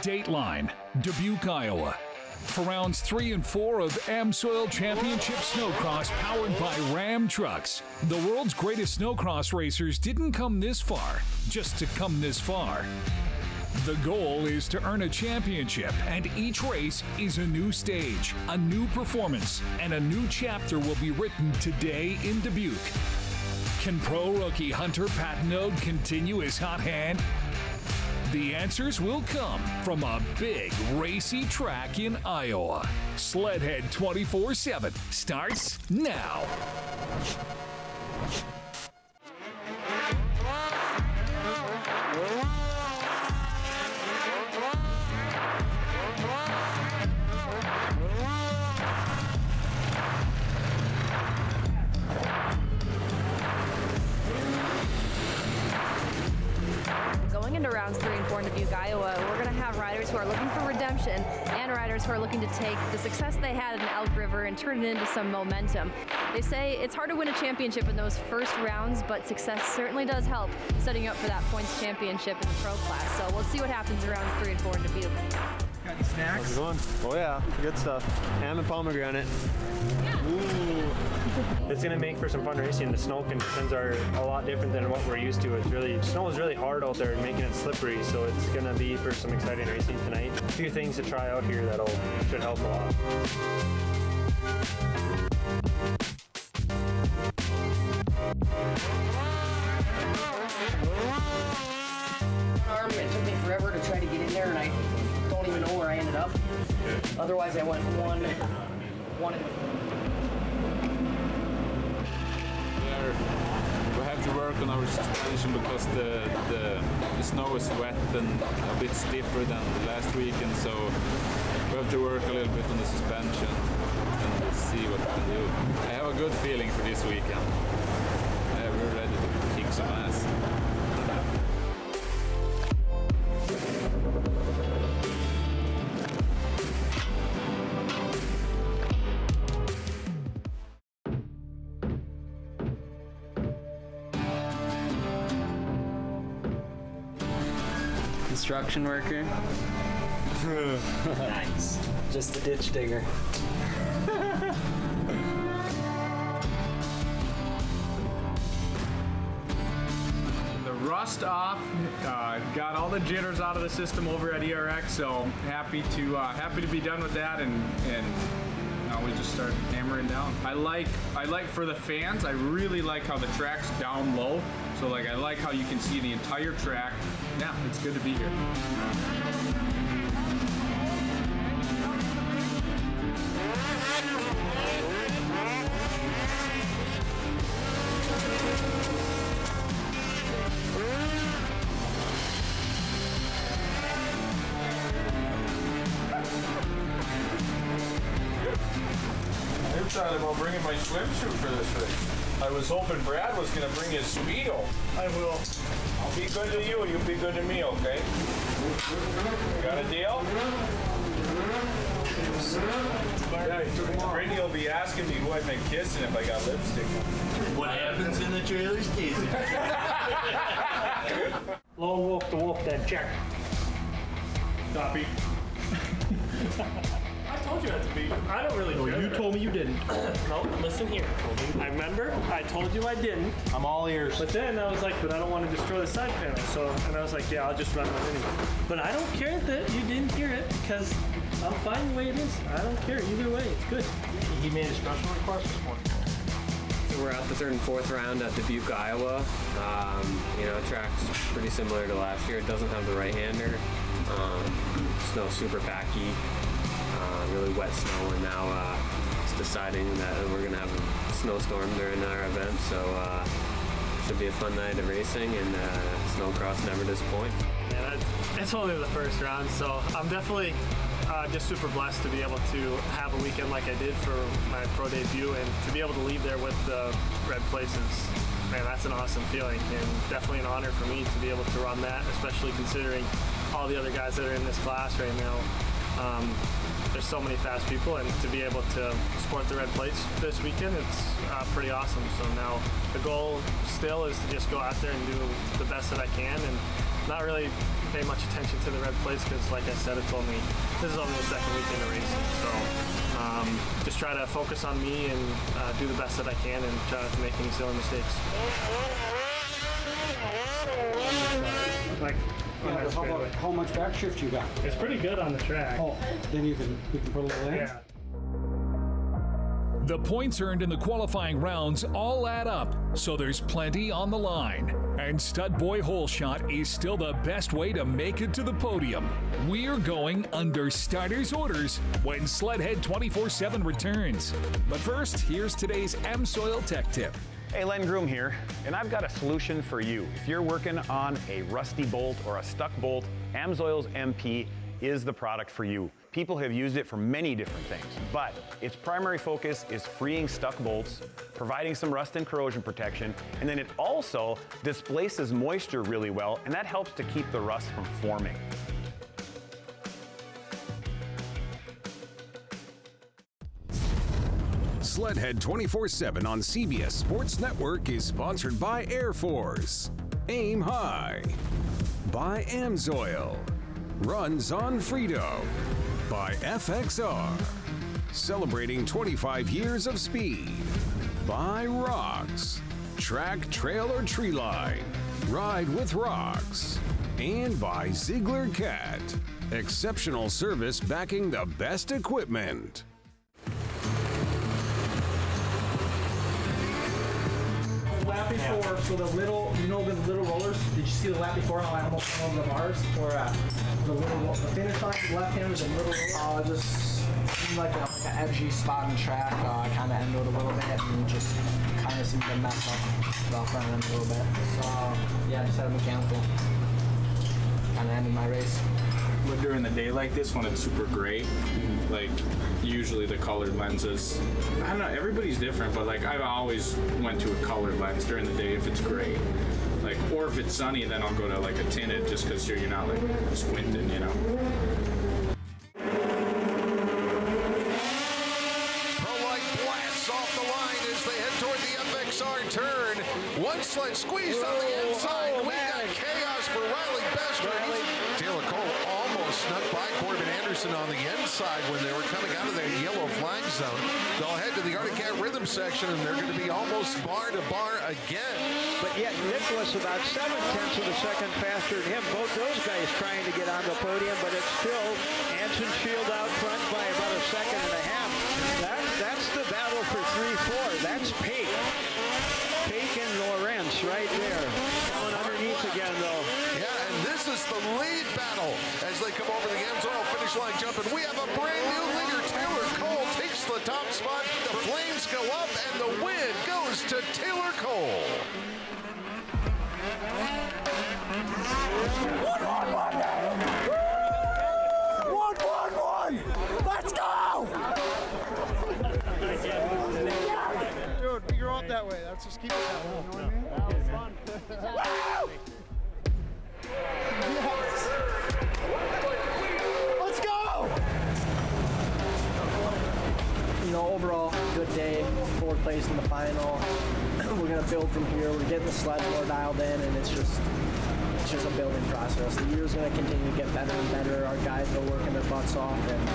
Dateline Dubuque, Iowa. For rounds 3 and 4 of AMSOIL Championship Snocross powered by Ram trucks. The world's greatest snowcross racers didn't come this far just to come this far. The goal is to earn a championship, and each race is a new stage, a new performance, and a new chapter will be written today in Dubuque. Can pro rookie Hunter Patenaude continue his hot hand? The answers will come from a big, racy track in Iowa. SledHead 24/7 starts now. Into rounds 3 and 4 in Dubuque, Iowa, we're going to have riders who are looking for redemption and riders who are looking to take the success they had in Elk River and turn it into some momentum. They say it's hard to win a championship in those first rounds, but success certainly does help setting up for that points championship in the pro class. So we'll see what happens in rounds 3 and 4 in Dubuque. Got any snacks? How's it going? Oh yeah, good stuff. Ham and pomegranate. Ooh. It's gonna make for some fun racing. The snow conditions are a lot different than what we're used to. Snow is really hard out there and making it slippery, so it's gonna be for some exciting racing tonight. A few things to try out here that should help a lot. It took me forever to try to get in there, and I don't even know where I ended up. Otherwise, I went one. We have to work on our suspension because the snow is wet and a bit stiffer than last weekend, so we have to work a little bit on the suspension and see what we can do. I have a good feeling for this weekend. We're ready to kick some ass. Construction worker. Nice. Just a ditch digger. The rust off, got all the jitters out of the system over at ERX, so happy to be done with that, and now we just start hammering down. I like for the fans, I really like how the track's down low. So like I like how you can see the entire track. Yeah, it's good to be here. I'm excited about bringing my swimsuit for this race. I was hoping Brad was going to bring his Speedo. I will. I'll be good to you, you'll be good to me, okay? Got a deal? Yeah, Brady will be asking me who I've been kissing if I got lipstick on. What happens in the trailer stays in the trailer. Lone wolf to wolf then check. Copy. I told you not to be. I don't really care. You told me you didn't. No, listen here. I remember I told you I didn't. I'm all ears. But then I was like, but I don't want to destroy the side panel. And I was like, yeah, I'll just run one anyway. But I don't care that you didn't hear it because I'm fine the way it is. I don't care either way. It's good. He made a special request this morning. So we're at the 3rd and 4th round at Dubuque, Iowa. Track's pretty similar to last year. It doesn't have the right-hander. Snow's super packy. Really wet snow, and now it's deciding that we're going to have a snowstorm during our event, so should be a fun night of racing, and Snocross never disappoints. Yeah, it's only the first round, so I'm definitely just super blessed to be able to have a weekend like I did for my pro debut, and to be able to leave there with the red places. Man, that's an awesome feeling, and definitely an honor for me to be able to run that, especially considering all the other guys that are in this class right now. There's so many fast people, and to be able to sport the red plates this weekend, it's pretty awesome. So now the goal still is to just go out there and do the best that I can, and not really pay much attention to the red plates because, like I said, this is only the second weekend of racing. So just try to focus on me and do the best that I can and try not to make any silly mistakes. How much back shift you got? It's pretty good on the track. Oh, then we can put a little in. Yeah. The points earned in the qualifying rounds all add up, so there's plenty on the line. And Stud Boy Hole Shot is still the best way to make it to the podium. We're going under starters' orders when SledHead 24/7 returns. But first, here's today's AMSOIL Tech Tip. Hey, Len Groom here, and I've got a solution for you. If you're working on a rusty bolt or a stuck bolt, AMSOIL's MP is the product for you. People have used it for many different things, but its primary focus is freeing stuck bolts, providing some rust and corrosion protection, and then it also displaces moisture really well, and that helps to keep the rust from forming. SledHead 24/7 on CBS Sports Network is sponsored by Air Force, Aim High, by AMSOIL, Runs on Frito, by FXR, celebrating 25 years of speed, by Rocks, track, trail, or tree line, ride with Rocks, and by Ziegler Cat, exceptional service backing the best equipment. Lap before, so the little, the little rollers, did you see the lap before how I almost went over the bars? Or the finish line, left hand was a little roller? Just seemed like an edgy spot in the track, kind of ended a little bit, and just kind of seemed to mess up the front end a little bit. So, yeah, just had a mechanical, kind of ended my race. But during the day like this, when it's super gray, like usually the colored lenses, I don't know, everybody's different, but like I always went to a colored lens during the day if it's gray. Like, or if it's sunny, then I'll go to like a tinted just because you're not like squinting, you know. Pro-Light blasts off the line as they head toward the FXR turn. One sled squeezed on the inside. We got chaos for Riley Bester. Taylor Cole almost snuck by Corbin Anderson on the inside when they were coming out of their yellow flag zone. They'll head to the Arctic Cat Rhythm section, and they're going to be almost bar to bar again. But yet Nicholas about 7/10 of a second faster than him. Both those guys trying to get on the podium, but it's still Anson's Shield out front by about a second and a half. That's the battle for 3-4. That's Pate and Lawrence right there. Going underneath again, though. Yeah, and this is the lead battle as they come over the AMSOIL finish line jump, and we have a brand new leader. Taylor Cole takes the top spot. The flames go up, and the win goes to Taylor Cole. 1-1-1! Let's go! Dude, we grew up that way. Let's just keep it that way. You know what I mean? That was fun. Yes! Let's go! You know, overall, good day. 4th place in the final. We're gonna build from here. We're getting the sleds more dialed in, and it's just a building process. The year's gonna continue to get better and better. Our guys are working their butts off, and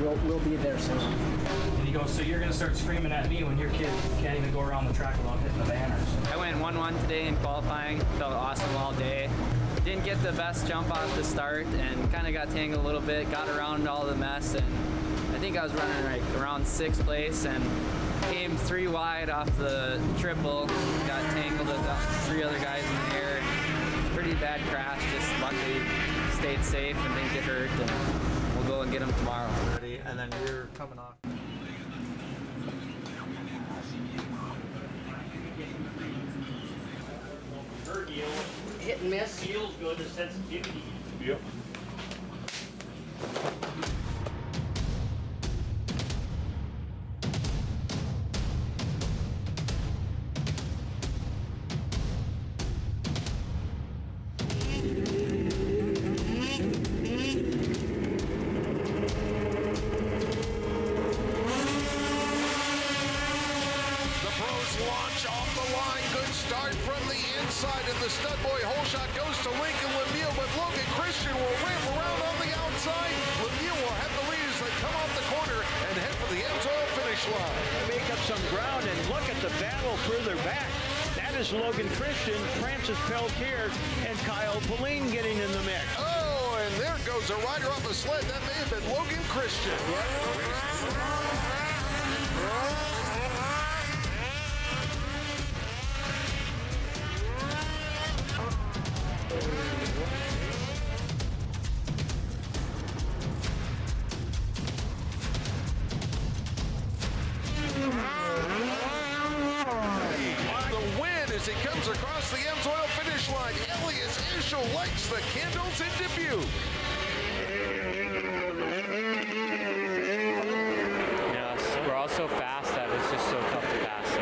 we'll be there soon. And he goes, so you're gonna start screaming at me when your kid can't even go around the track without hitting the banners. I went 1-1 today in qualifying. Felt awesome all day. Didn't get the best jump off the start and kind of got tangled a little bit. Got around all the mess, and I think I was running like around 6th place and came 3 wide off the triple. Got tangled with 3 other guys in the air. Pretty bad crash. Just luckily stayed safe and didn't get hurt. And we'll go and get them tomorrow. And then you're coming off. Hit and miss. Feels good, the sensitivity. Yep. AMSOIL finish line. Make up some ground and look at the battle further back. That is Logan Christian, Francis Peltier, and Kyle Pauline getting in the mix. Oh, and there goes a rider off a sled. That may have been Logan Christian. As he comes across the AMSOIL finish line, Elias Ischel lights the candles in Dubuque. Yeah, we're all so fast that it's just so tough to pass. So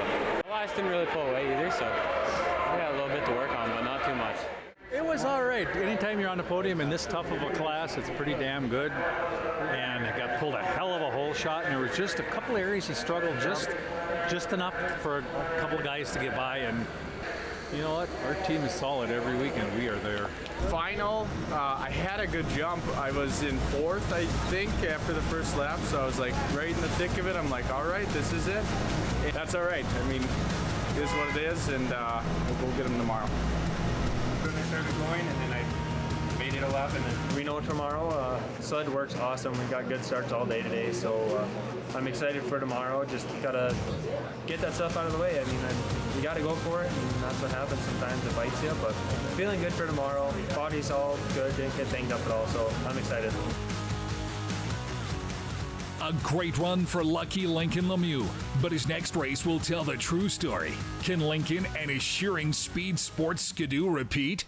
Elias didn't really pull away either, so we got a little bit to work on, but not too much. It was all right. Anytime you're on the podium in this tough of a class, it's pretty damn good. And I got pulled a hell of a hole shot, and there was just a couple areas he struggled just enough for a couple guys to get by. And you know what? Our team is solid every weekend. We are there. Final, I had a good jump. I was in 4th, I think, after the first lap, so I was like right in the thick of it. I'm like, all right, this is it. That's all right. I mean, it is what it is, and we'll go get them tomorrow. When I started going, and then I made it a lap, and then we know tomorrow sled works awesome. We got good starts all day today, so I'm excited for tomorrow. Just gotta get that stuff out of the way. I mean, you gotta go for it, and that's what happens sometimes. It bites you, but feeling good for tomorrow. Body's all good, didn't get banged up at all, so I'm excited. A great run for lucky Lincoln Lemieux, but his next race will tell the true story. Can Lincoln and his shearing speed sports skidoo repeat?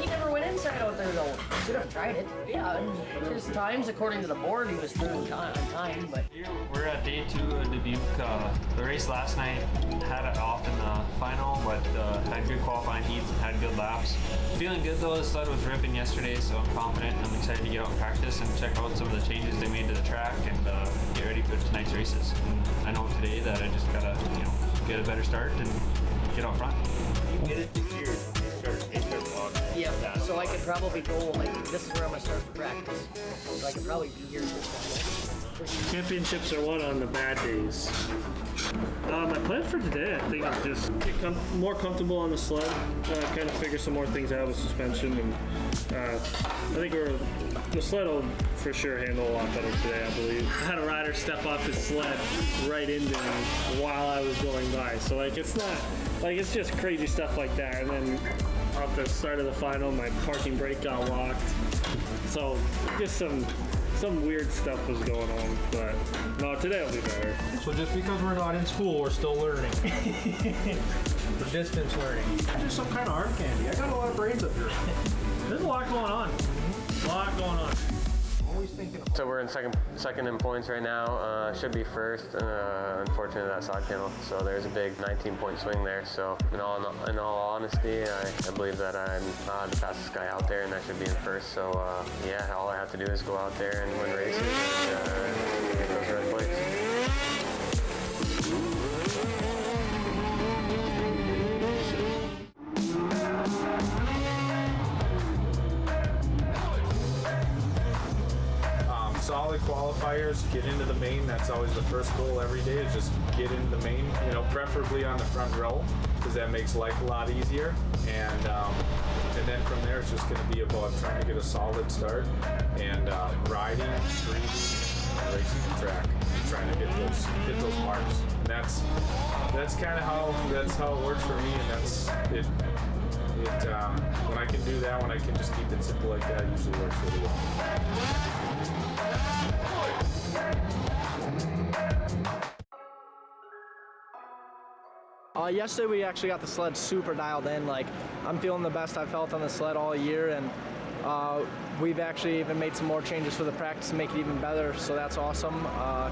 He never went inside out there though. Should have tried it. Yeah, his times according to the board, he was third on time, but We're at day 2 of Dubuque. The race last night had it off in the final, but had good qualifying heats and had good laps. Feeling good though. The sled was ripping yesterday, so I'm confident. I'm excited to get out and practice and check out some of the changes they made to the track and get ready for tonight's races. And I know today that I just gotta, get a better start and get out front. You get it this year. yeah. So I could probably go like this is where I'm gonna start to practice. So I could probably be here this time. Championships are won on the bad days. My plan for today, I think, is just get more comfortable on the sled, kind of figure some more things out with suspension, and I think the sled will for sure handle a lot better today, I believe. I had a rider step off his sled right into me while I was going by, so it's not, it's just crazy stuff like that, and then off the start of the final, my parking brake got locked, so just some weird stuff was going on, but no, today will be better. So just because we're not in school, we're still learning. We're distance learning. I'm just some kind of arm candy. I got a lot of brains up here. There's a lot going on. A lot going on. Always thinking about. So we're in second in points right now. Should be first. Unfortunately, that side panel. So there's a big 19-point swing there. So in all honesty, I believe that I'm the fastest guy out there, and I should be in first. So yeah, all I have to do is go out there and win races and get those red plates. Solid qualifiers, get into the main. That's always the first goal every day, is just get into the main, preferably on the front row, because that makes life a lot easier. And then from there, it's just going to be about trying to get a solid start and riding, streaking, racing the track, and trying to hit those marks. And that's kind of how it works for me, and that's it. When I can do that, when I can just keep it simple like that, it usually works really well. Yesterday we actually got the sled super dialed in. I'm feeling the best I've felt on the sled all year, and we've actually even made some more changes for the practice to make it even better, so that's awesome. I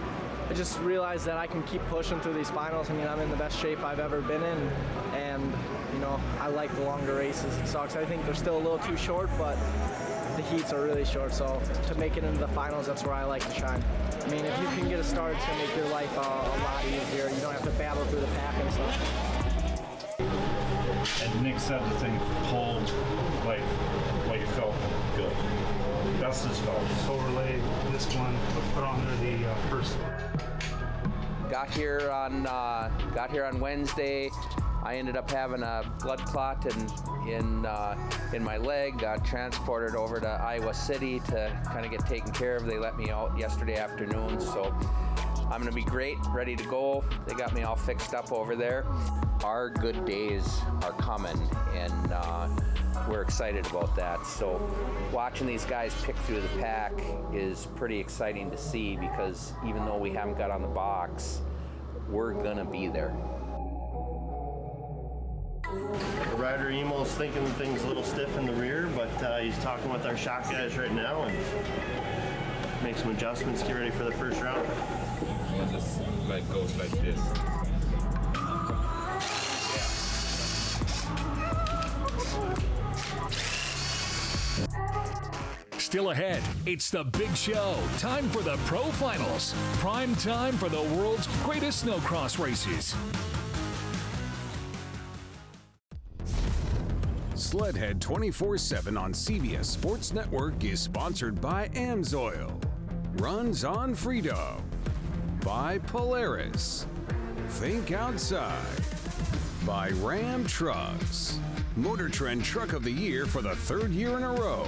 just realized that I can keep pushing through these finals. I mean, I'm in the best shape I've ever been in, and I like the longer races. It sucks. I think they're still a little too short, but the heats are really short, so to make it into the finals, that's where I like to shine. I mean, if you can get a start, it's going to make your life a lot easier. You don't have to battle through the pack and stuff. And Nick said the thing pulled like felt good. Best has felt. Overlay this one, put on there the first one. Got here on Wednesday. I ended up having a blood clot in my leg. Got transported over to Iowa City to kind of get taken care of. They let me out yesterday afternoon, so I'm gonna be great, ready to go. They got me all fixed up over there. Our good days are coming, and we're excited about that. So watching these guys pick through the pack is pretty exciting to see, because even though we haven't got on the box, we're gonna be there. The rider Emo's thinking things a little stiff in the rear, but he's talking with our shop guys right now and make some adjustments, get ready for the first round. It just goes like this. Still ahead, it's the big show. Time for the Pro Finals. Prime time for the world's greatest snowcross races. SledHead 24/7 on CBS Sports Network is sponsored by AMSOIL. Runs on Freedom. By Polaris. Think Outside. By Ram Trucks. Motor Trend Truck of the Year for the 3rd year in a row.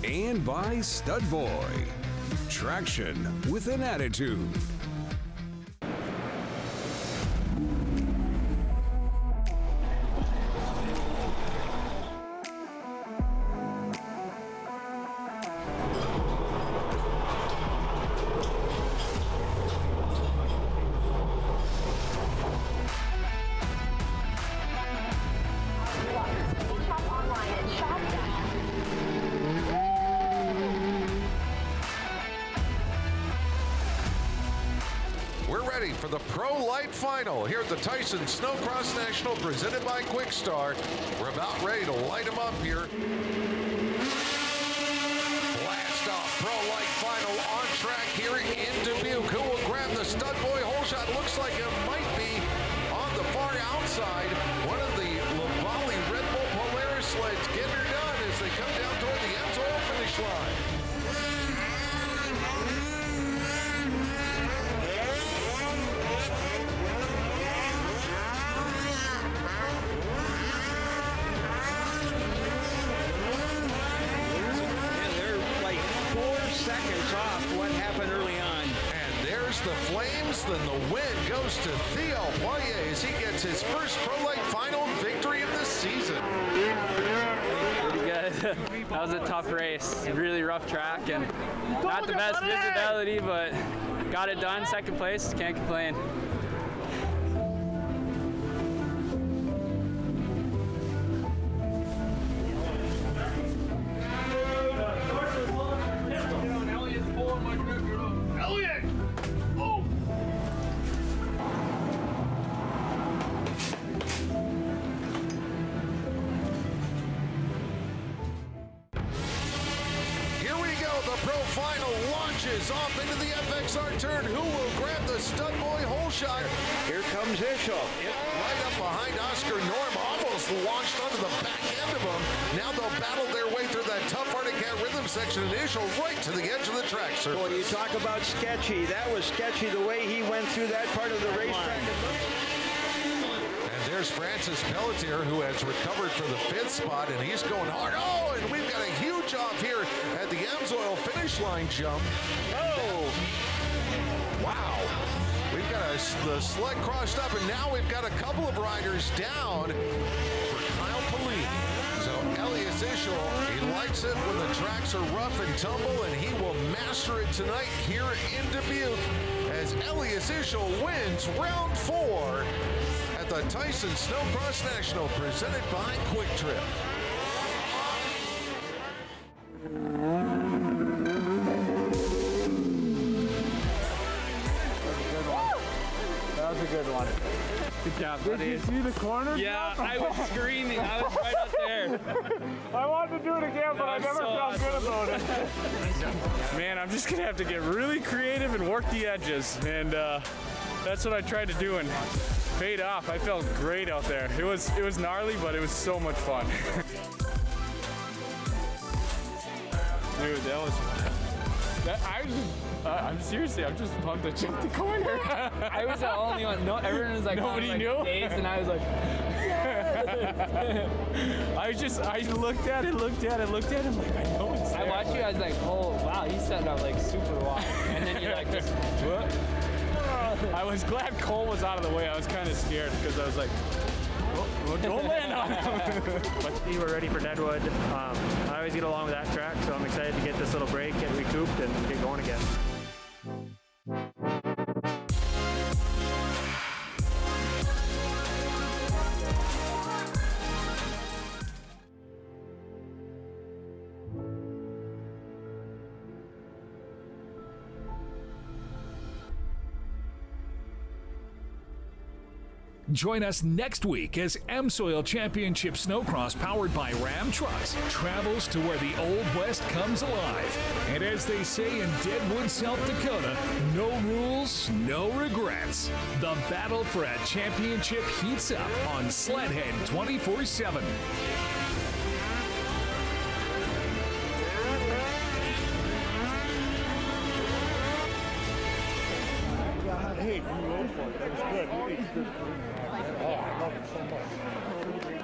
And by Stud Boy. Traction with an attitude. For the Pro Light Final here at the Tyson Snowcross National, presented by Quickstar. We're about ready to light them up here. Blast off Pro Light Final on track here in Dubuque. Who will grab the Stud Boy hole shot? Looks like it might be on the far outside. One of the Lavallee Red Bull Polaris sleds getting her done as they come down toward the AMSOIL finish line. Seconds off what happened early on. And there's the flames. Then the win goes to Theo Poirier as he gets his first Pro Light Final victory of the season. Pretty good. That was a tough race. Really rough track and not the best visibility, but got it done. Second place. Can't complain. Off into the FXR turn. Who will grab the Stud Boy hole shot? Here comes Ischel. Right up behind Oscar Norm, almost launched onto the back end of him. Now they'll battle their way through that tough Arctic Cat rhythm section, and Ischel right to the edge of the track surface. Well, you talk about sketchy. That was sketchy the way he went through that part of the racetrack. And there's Francis Pelletier, who has recovered for the 5th spot, and he's going hard. Oh, and we've got a huge off here at the AMSOIL finish line jump. Oh! Wow. We've got the sled crossed up, and now we've got a couple of riders down for Kyle Pelini. So Elias Ischel, he likes it when the tracks are rough and tumble, and he will master it tonight here in Dubuque as Elias Ischel wins round 4 at the Tyson Snowcross National, presented by Quick Trip. That was a good one. Good job, buddy. Did you see the corner? Yeah, I was screaming. I was right up there. I wanted to do it again, but I never felt good about it. Man, I'm just going to have to get really creative and work the edges. And that's what I tried to do, and paid off. I felt great out there. It was gnarly, but it was so much fun. dude, that was. I'm seriously, I'm just pumped to jump the corner. I was the only one. No, everyone was like, nobody like, knew. Dazed, and I was like, I looked at it, I'm like, I know it's there. I watched you, I was like, oh wow, he's setting up like super wide. And then you're like, just, what? I was glad Cole was out of the way. I was kind of scared because I was like, oh, don't land on him. But we were ready for Deadwood. I always get along with that track, so I'm excited to get this little break, get recouped, and get going again. Join us next week as AMSOIL Championship Snocross, powered by Ram Trucks, travels to where the Old West comes alive. And as they say in Deadwood, South Dakota, no rules, no regrets. The battle for a championship heats up on SledHead 24/7. Hey, you rode for it. That was good. Oh, I love it so much.